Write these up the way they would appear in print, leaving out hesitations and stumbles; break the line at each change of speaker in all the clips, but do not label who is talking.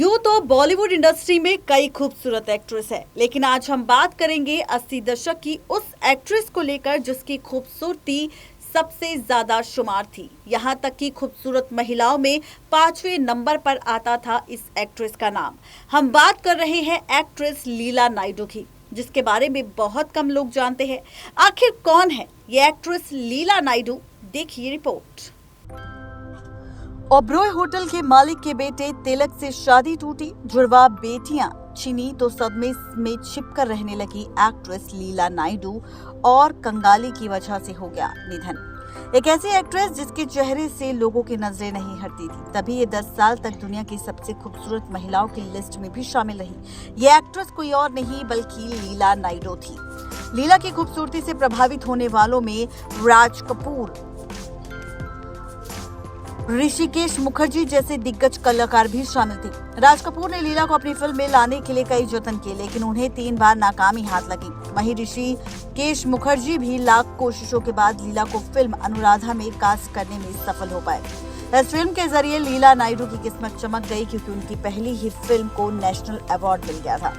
यूं तो बॉलीवुड इंडस्ट्री में कई खूबसूरत एक्ट्रेस है, लेकिन आज हम बात करेंगे 80 दशक की उस एक्ट्रेस को लेकर जिसकी खूबसूरती सबसे ज्यादा शुमार थी। यहां तक कि खूबसूरत महिलाओं में 5वें नंबर पर आता था इस एक्ट्रेस का नाम। हम बात कर रहे हैं एक्ट्रेस लीला नायडू की, जिसके बारे में बहुत कम लोग जानते हैं। आखिर कौन है ये एक्ट्रेस लीला नायडू? देखिए रिपोर्ट। ओबरॉय होटल के मालिक के बेटे तिलक से शादी टूटी, जुड़वा बेटियां छिनी तो सदमे में छिपकर रहने लगी एक्ट्रेस लीला नायडू और कंगाली की वजह से हो गया निधन। एक ऐसी एक्ट्रेस जिसके चेहरे से लोगों की नजरें नहीं हटती थी, तभी ये 10 साल तक दुनिया की सबसे खूबसूरत महिलाओं की लिस्ट में भी शामिल रही। ये एक्ट्रेस कोई और नहीं बल्कि लीला नायडू थी। लीला की खूबसूरती से प्रभावित होने वालों में राज कपूर, ऋषिकेश मुखर्जी जैसे दिग्गज कलाकार भी शामिल थे। राज कपूर ने लीला को अपनी फिल्म में लाने के लिए कई जतन किए, लेकिन उन्हें 3 बार नाकामी हाथ लगी। वहीं ऋषिकेश मुखर्जी भी लाख कोशिशों के बाद लीला को फिल्म अनुराधा में कास्ट करने में सफल हो पाए। इस फिल्म के जरिए लीला नायडू की किस्मत चमक गई, क्योंकि उनकी पहली ही फिल्म को नेशनल अवार्ड मिल गया था।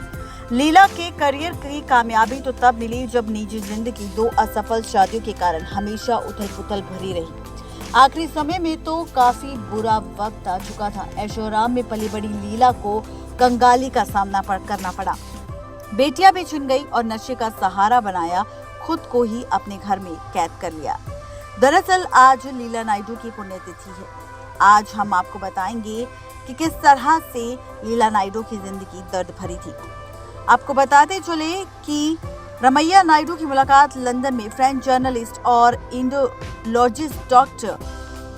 लीला के करियर की कामयाबी तो तब मिली जब निजी जिंदगी 2 असफल शादियों के कारण हमेशा उथल-पुथल भरी रही। आखिरी समय में तो काफी बुरा वक्त आ चुका था। ऐशोआराम में पली बड़ी लीला को कंगाली का सामना करना पड़ा। बेटियां भी छिन गई और नशे का सहारा बनाया खुद को ही अपने घर में कैद कर लिया। दरअसल आज लीला नायडू की पुण्यतिथि है। आज हम आपको बताएंगे कि किस तरह से लीला नायडू की जिंदगी दर्द भरी थी। आपको बताते चले कि रमैया नायडू की मुलाकात लंदन में फ्रेंच जर्नलिस्ट और इंडोलॉजिस्ट डॉक्टर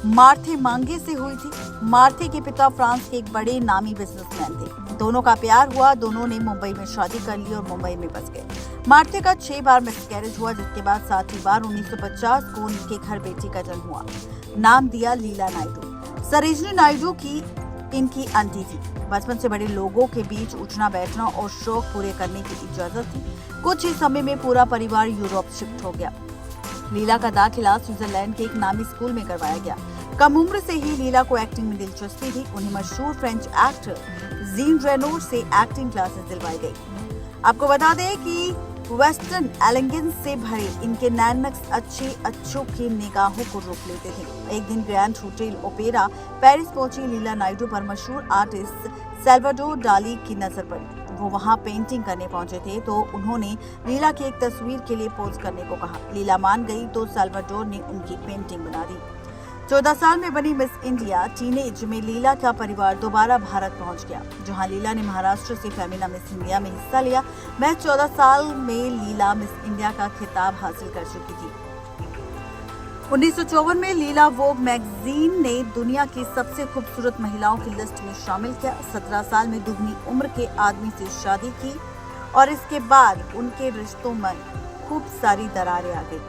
मार्थे मांगे से हुई थी। मार्थे के पिता फ्रांस के एक बड़े नामी बिजनेसमैन थे। दोनों का प्यार हुआ, दोनों ने मुंबई में शादी कर ली और मुंबई में बस गए। मार्थे का 6 बार मिसकैरेज हुआ, जिसके बाद 7वीं बार 1950 को उनके घर बेटी का जन्म हुआ। नाम दिया लीला नायडू। सरोजिनी नायडू की इनकी आंटी थी। बचपन से बड़े लोगों के बीच उठना बैठना और शौक पूरे करने की इजाजत थी। कुछ ही समय में पूरा परिवार यूरोप शिफ्ट हो गया। लीला का दाखिला स्विट्जरलैंड के एक नामी स्कूल में करवाया गया। कम उम्र से ही लीला को एक्टिंग में दिलचस्पी थी। उन्हें मशहूर फ्रेंच एक्टर जीन रेनोर से एक्टिंग क्लासेस दिलवाई गई। आपको बता दें कि वेस्टर्न एलिगेंस से भरे इनके नैनक्स अच्छों की निगाहों को रोक लेते थे। एक दिन ग्रैंड होटल ओपेरा पेरिस पहुंची लीला नायडू पर मशहूर आर्टिस्ट सैल्वाडोर डाली की नजर पड़ी। वो वहां पेंटिंग करने पहुंचे थे, तो उन्होंने लीला की एक तस्वीर के लिए पोज करने को कहा। लीला मान गई तो सैल्वाडोर ने उनकी पेंटिंग बना दी। 14 साल में बनी मिस इंडिया टीनेज में लीला का परिवार दोबारा भारत पहुंच गया, जहां लीला ने महाराष्ट्र से फेमिना मिस इंडिया में हिस्सा लिया। महज 14 साल में लीला मिस इंडिया का खिताब हासिल कर चुकी थी। 1954 में लीला वोग मैगजीन ने दुनिया की सबसे खूबसूरत महिलाओं की लिस्ट में शामिल किया। 17 साल में दुगनी उम्र के आदमी से शादी की और इसके बाद उनके रिश्तों में खूब सारी दरारें आ गई।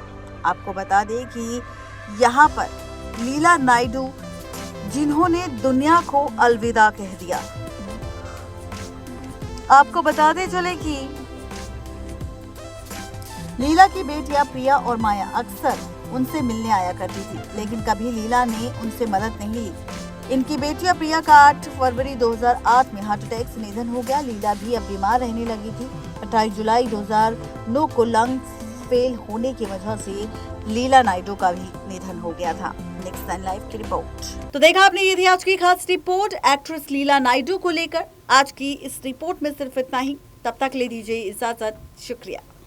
आपको बता दें कि यहाँ पर लीला नायडू जिन्होंने दुनिया को अलविदा कह दिया। आपको बताते चले कि लीला की बेटियां प्रिया और माया अक्सर उनसे मिलने आया करती थी, लेकिन कभी लीला ने उनसे मदद नहीं ली। इनकी बेटियां प्रिया का 8 फरवरी 2008 में हार्ट अटैक से निधन हो गया। लीला भी अब बीमार रहने लगी थी। 28 जुलाई 2009 को लंग्स फेल होने की वजह से लीला नायडू का भी निधन हो गया था। नेक्स्ट 9 लाइव की रिपोर्ट। तो देखा आपने, ये थी आज की खास रिपोर्ट एक्ट्रेस लीला नायडू को लेकर। आज की इस रिपोर्ट में सिर्फ इतना ही। तब तक ले दीजिए इजाजत। शुक्रिया।